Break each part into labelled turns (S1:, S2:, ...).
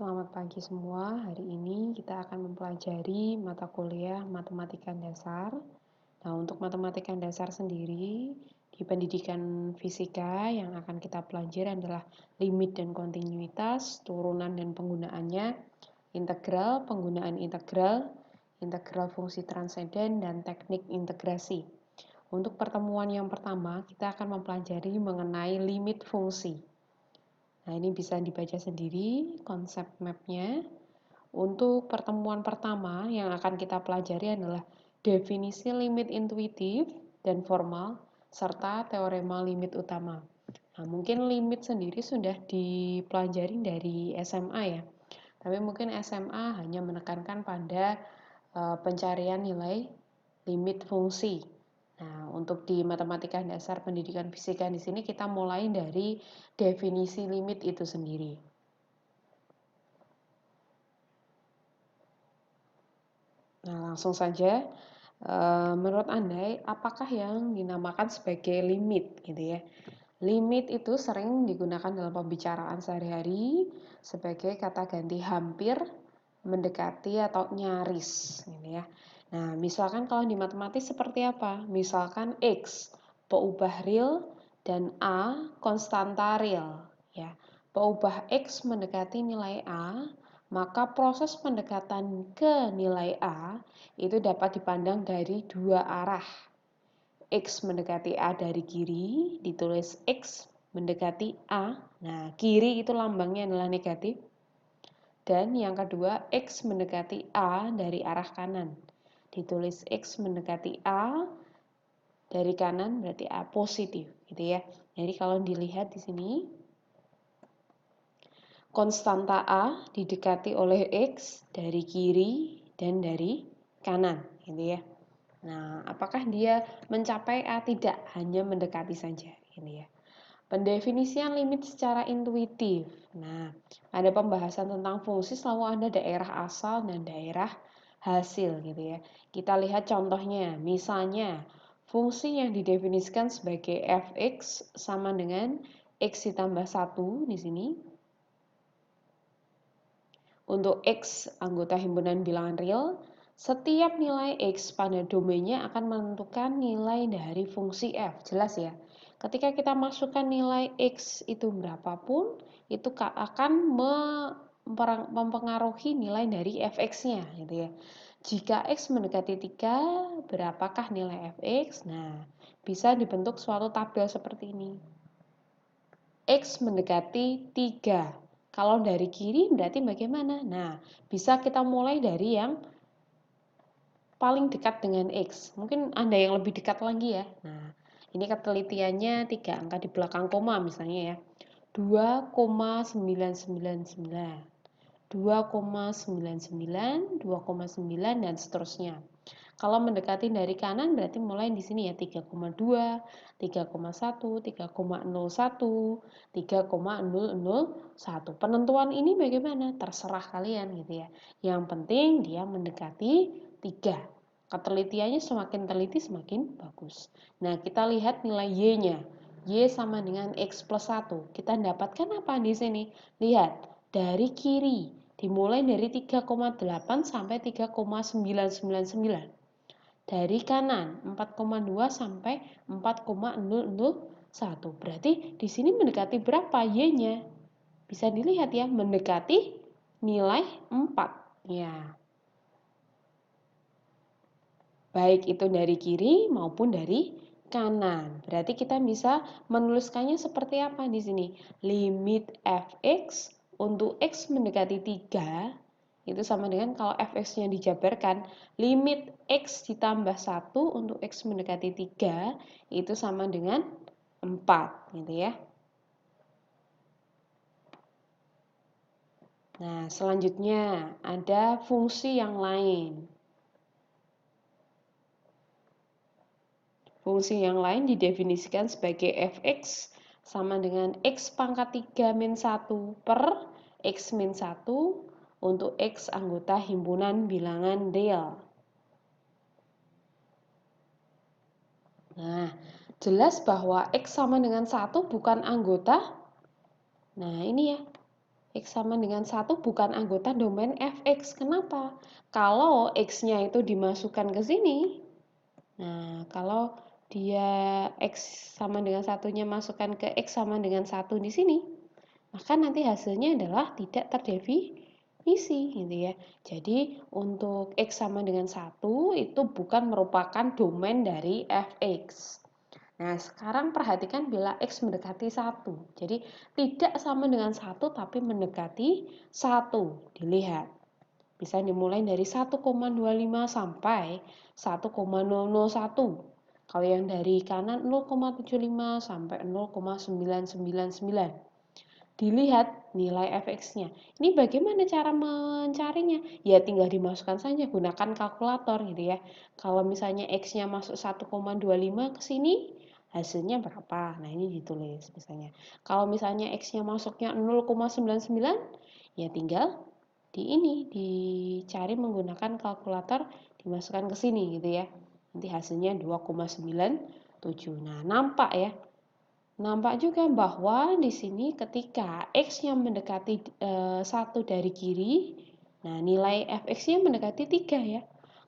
S1: Selamat pagi semua. Hari ini kita akan mempelajari mata kuliah Matematika Dasar. Nah, untuk Matematika Dasar sendiri di pendidikan fisika yang akan kita pelajari adalah limit dan kontinuitas, turunan dan penggunaannya, integral, penggunaan integral, integral fungsi transenden, dan teknik integrasi. Untuk pertemuan yang pertama, kita akan mempelajari mengenai limit fungsi. Nah, ini bisa dibaca sendiri konsep mapnya. Untuk pertemuan pertama yang akan kita pelajari adalah definisi limit intuitif dan formal, serta teorema limit utama. Nah, mungkin limit sendiri sudah dipelajari dari SMA ya, tapi mungkin SMA hanya menekankan pada pencarian nilai limit fungsi. Nah, untuk di Matematika Dasar Pendidikan Fisika di sini kita mulai dari definisi limit itu sendiri. Nah, langsung saja, menurut Anda, apakah yang dinamakan sebagai limit gitu ya? Limit itu sering digunakan dalam pembicaraan sehari-hari sebagai kata ganti hampir, mendekati, atau nyaris gitu ya. Nah, misalkan kalau di matematis seperti apa? Misalkan X, peubah real, dan A, konstanta real. Ya. Peubah X mendekati nilai A, maka proses pendekatan ke nilai A itu dapat dipandang dari dua arah. X mendekati A dari kiri, ditulis X mendekati A. Nah, kiri itu lambangnya adalah negatif. Dan yang kedua, X mendekati A dari arah kanan. Ditulis X mendekati A dari kanan berarti A positif gitu ya. Jadi kalau dilihat di sini, konstanta A didekati oleh X dari kiri dan dari kanan gitu ya. Nah, apakah dia mencapai A? Tidak, hanya mendekati saja gitu ya. Pendefinisian limit secara intuitif. Nah, pada pembahasan tentang fungsi selalu ada daerah asal dan daerah hasil gitu ya. Kita lihat contohnya, misalnya fungsi yang didefinisikan sebagai fx sama dengan x ditambah 1 di sini. Untuk X anggota himpunan bilangan real, setiap nilai X pada domainnya akan menentukan nilai dari fungsi F. Jelas ya? Ketika kita masukkan nilai X itu berapapun, itu akan mempengaruhi nilai dari fx-nya gitu ya. Jika X mendekati 3, berapakah nilai fx? Nah, bisa dibentuk suatu tabel seperti ini. X mendekati 3. Kalau dari kiri berarti bagaimana? Nah, bisa kita mulai dari yang paling dekat dengan X. Mungkin Anda yang lebih dekat lagi ya. Nah, ini ketelitiannya 3 angka di belakang koma misalnya ya. 2,999, 2,99, 2,9 dan seterusnya. Kalau mendekati dari kanan berarti mulai di sini ya 3,2, 3,1, 3,01, 3,001. Penentuan ini bagaimana? Terserah kalian gitu ya. Yang penting dia mendekati 3. Ketelitiannya semakin teliti semakin bagus. Nah, kita lihat nilai Y-nya. Y sama dengan X plus 1. Kita dapatkan apa di sini? Lihat, dari kiri. Dimulai dari 3,8 sampai 3,999. Dari kanan 4,2 sampai 4,001. Berarti di sini mendekati berapa Y-nya? Bisa dilihat ya, mendekati nilai 4. Ya. Baik itu dari kiri maupun dari kanan. Berarti kita bisa menuliskannya seperti apa di sini? Limit fx untuk x mendekati 3 itu sama dengan kalau fx-nya dijabarkan, limit x ditambah 1 untuk x mendekati 3 itu sama dengan 4 gitu ya. Nah, selanjutnya ada fungsi yang lain. Fungsi yang lain didefinisikan sebagai fx sama dengan x pangkat 3 min 1 per x min 1 untuk x anggota himpunan bilangan real. Nah, jelas bahwa x sama dengan 1 bukan anggota. Nah, ini ya. X sama dengan 1 bukan anggota domain fx. Kenapa? Kalau X-nya itu dimasukkan ke sini, nah kalau dia X sama dengan satunya masukkan ke X sama dengan 1 di sini, maka nanti hasilnya adalah tidak terdefinisi gitu ya. Jadi untuk X sama dengan 1 itu bukan merupakan domain dari fx. Nah, sekarang perhatikan bila X mendekati 1. Jadi tidak sama dengan 1 tapi mendekati 1. Dilihat. Bisa dimulai dari 1,25 sampai 1,001. Kalau yang dari kanan 0,75 sampai 0,999. Dilihat nilai fx-nya. Ini bagaimana cara mencarinya? Ya tinggal dimasukkan saja, gunakan kalkulator gitu ya. Kalau misalnya x-nya masuk 1,25 ke sini, hasilnya berapa? Nah, ini ditulis misalnya. Kalau misalnya x-nya masuknya 0,99, ya tinggal dicari menggunakan kalkulator, dimasukkan ke sini gitu ya. Nanti hasilnya 2,97. Nah, nampak juga bahwa di sini ketika x-nya mendekati 1 dari kiri, nah nilai fx-nya mendekati 3 ya.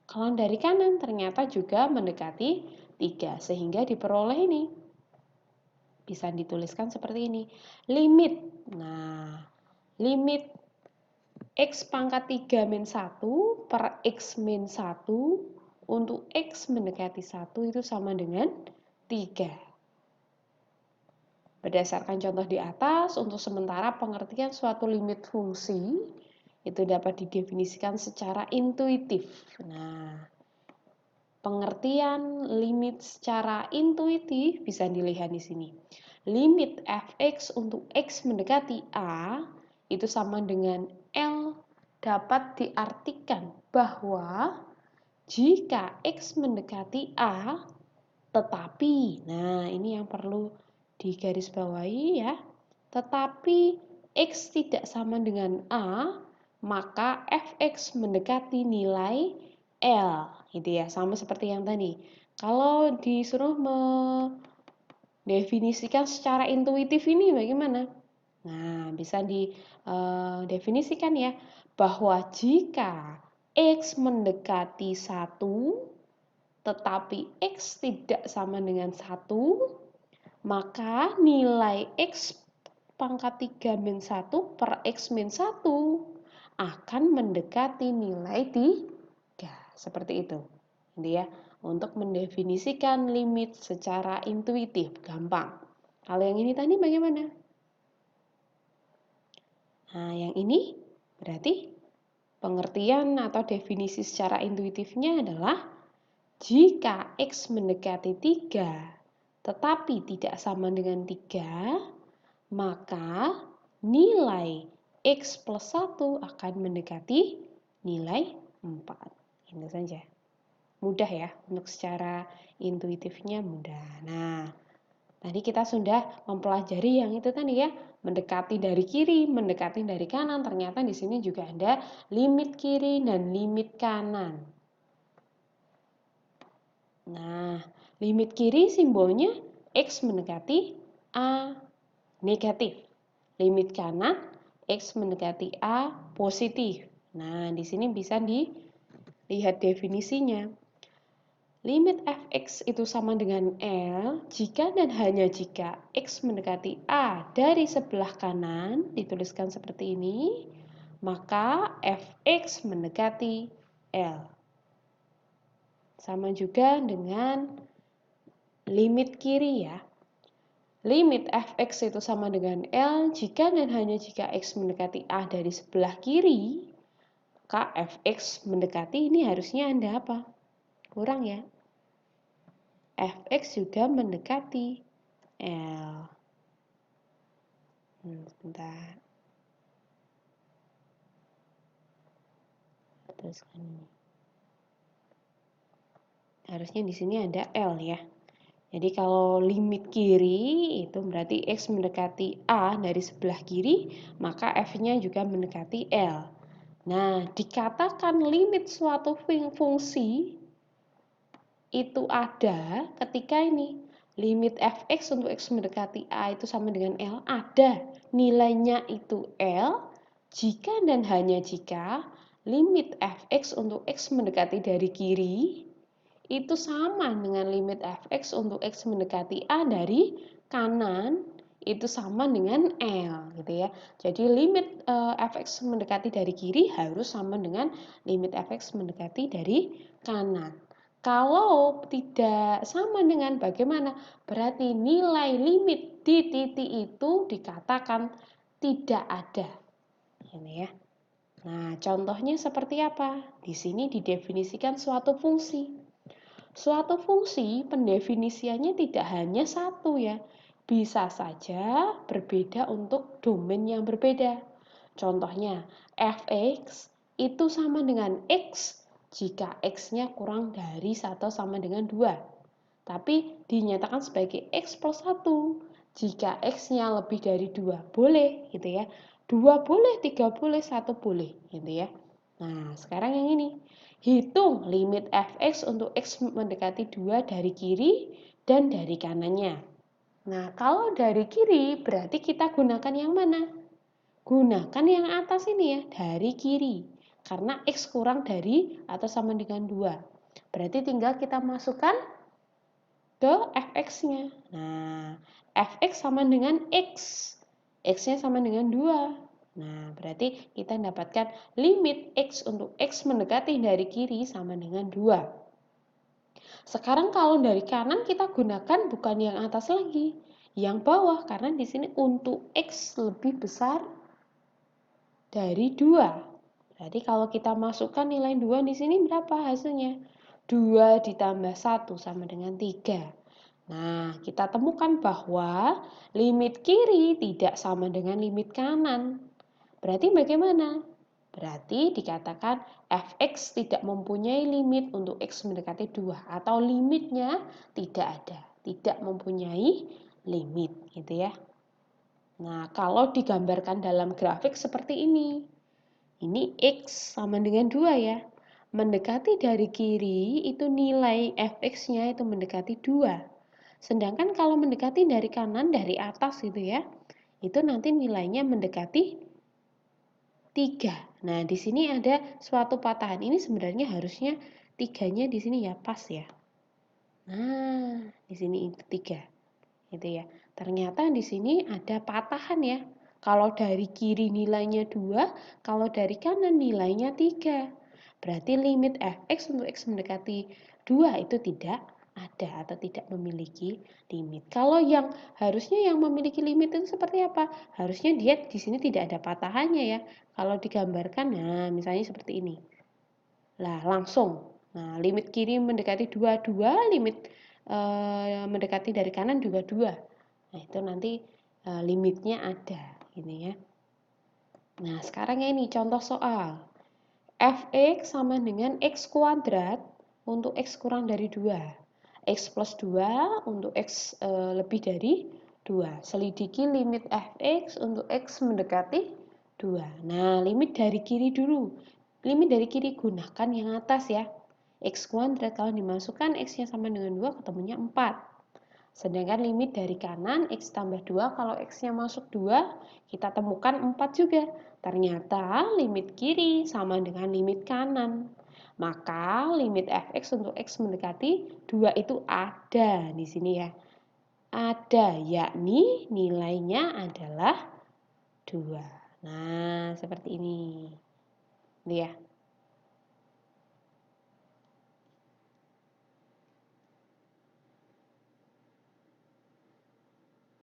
S1: Kalau dari kanan ternyata juga mendekati 3, sehingga diperoleh ini. Bisa dituliskan seperti ini. Limit. Nah, limit x pangkat 3 min 1 per x min 1 untuk x mendekati 1 itu sama dengan 3. Berdasarkan contoh di atas, untuk sementara pengertian suatu limit fungsi itu dapat didefinisikan secara intuitif. Nah, pengertian limit secara intuitif bisa dilihat di sini. Limit fx untuk x mendekati a itu sama dengan L, dapat diartikan bahwa jika x mendekati a tetapi, nah ini yang perlu digarisbawahi ya, tetapi x tidak sama dengan a, maka fx mendekati nilai L gitu ya, sama seperti yang tadi. Kalau disuruh mendefinisikan secara intuitif ini bagaimana? Nah, bisa didefinisikan ya, bahwa jika x mendekati 1 tetapi x tidak sama dengan 1, maka nilai x pangkat 3 min 1 per x min 1 akan mendekati nilai 3. Seperti itu. Gitu ya. Untuk mendefinisikan limit secara intuitif, gampang. Kalau yang ini tadi bagaimana? Nah, yang ini berarti pengertian atau definisi secara intuitifnya adalah jika x mendekati 3 tetapi tidak sama dengan 3, maka nilai x plus 1 akan mendekati nilai 4. Itu saja. Mudah ya, untuk secara intuitifnya mudah. Nah, tadi kita sudah mempelajari yang itu tadi ya, mendekati dari kiri, mendekati dari kanan. Ternyata di sini juga ada limit kiri dan limit kanan. Nah, limit kiri simbolnya x mendekati A negatif. Limit kanan x mendekati A positif. Nah, di sini bisa dilihat definisinya. Limit fx itu sama dengan L jika dan hanya jika x mendekati A dari sebelah kanan, dituliskan seperti ini, maka fx mendekati L. Sama juga dengan limit kiri ya. Limit fx itu sama dengan L jika dan hanya jika x mendekati A dari sebelah kiri, maka fx mendekati ini harusnya Anda apa? Kurang ya. Fx juga mendekati L. Sebentar. Teruskan ini. Harusnya di sini ada L ya. Jadi kalau limit kiri itu berarti x mendekati A dari sebelah kiri, maka f-nya juga mendekati L. Nah, dikatakan limit suatu fungsi itu ada ketika ini limit fx untuk x mendekati A itu sama dengan L, ada nilainya itu L Jika dan hanya jika limit fx untuk x mendekati dari kiri itu sama dengan limit fx untuk x mendekati a dari kanan itu sama dengan L gitu ya. Jadi limit fx mendekati dari kiri harus sama dengan limit fx mendekati dari kanan. Kalau tidak sama dengan bagaimana? Berarti nilai limit di titik itu dikatakan tidak ada. Ini ya. Nah, contohnya seperti apa? Di sini didefinisikan suatu fungsi. Suatu fungsi pendefinisiannya tidak hanya satu ya. Bisa saja berbeda untuk domain yang berbeda. Contohnya, fx itu sama dengan x jika x-nya kurang dari 1 sama dengan 2. Tapi dinyatakan sebagai x plus 1 jika x-nya lebih dari 2. Boleh gitu ya. 2 boleh, 3 boleh, 1 boleh gitu ya. Nah, sekarang yang ini. Hitung limit fx untuk x mendekati 2 dari kiri dan dari kanannya. Nah, kalau dari kiri berarti kita gunakan yang mana? Gunakan yang atas ini ya, dari kiri. Karena x kurang dari atau sama dengan 2. Berarti tinggal kita masukkan ke fx-nya. Nah, fx sama dengan x. X-nya sama dengan 2. Nah, berarti kita dapatkan limit x untuk x mendekati dari kiri sama dengan 2. Sekarang kalau dari kanan kita gunakan bukan yang atas lagi, yang bawah karena di sini untuk x lebih besar dari 2. Jadi kalau kita masukkan nilai 2 di sini berapa hasilnya? 2 ditambah 1 sama dengan 3. Nah, kita temukan bahwa limit kiri tidak sama dengan limit kanan. Berarti bagaimana? Berarti dikatakan fx tidak mempunyai limit untuk x mendekati 2 atau limitnya tidak ada, tidak mempunyai limit gitu ya. Nah, kalau digambarkan dalam grafik seperti ini. Ini x sama dengan 2 ya. Mendekati dari kiri itu nilai fx-nya itu mendekati 2. Sedangkan kalau mendekati dari kanan, dari atas gitu ya, itu nanti nilainya mendekati 3. Nah, di sini ada suatu patahan. Ini sebenarnya harusnya 3-nya di sini ya pas ya. Nah, di sini itu 3. Gitu ya. Ternyata di sini ada patahan ya. Kalau dari kiri nilainya 2, kalau dari kanan nilainya 3. Berarti limit fx untuk x mendekati 2 itu tidak ada atau tidak memiliki limit. Kalau yang harusnya yang memiliki limit itu seperti apa? Harusnya dia di sini tidak ada patahannya ya. Kalau digambarkan, nah misalnya seperti ini. Lah langsung. Nah, limit kiri mendekati 2, 2, limit mendekati dari kanan juga 2. Nah, itu nanti limitnya ada, ini ya. Nah, sekarang ini contoh soal. Fx sama dengan x kuadrat untuk x kurang dari 2. X plus 2 untuk x lebih dari 2. Selidiki limit fx untuk x mendekati 2. Nah, limit dari kiri dulu. Limit dari kiri gunakan yang atas ya. X kuadrat kalau dimasukkan x-nya sama dengan 2 ketemunya 4. Sedangkan limit dari kanan x tambah 2 kalau x-nya masuk 2 kita temukan 4 juga. Ternyata limit kiri sama dengan limit kanan. Maka limit fx untuk x mendekati 2 itu ada di sini ya. Ada, yakni nilainya adalah 2. Nah, seperti ini. Ini ya.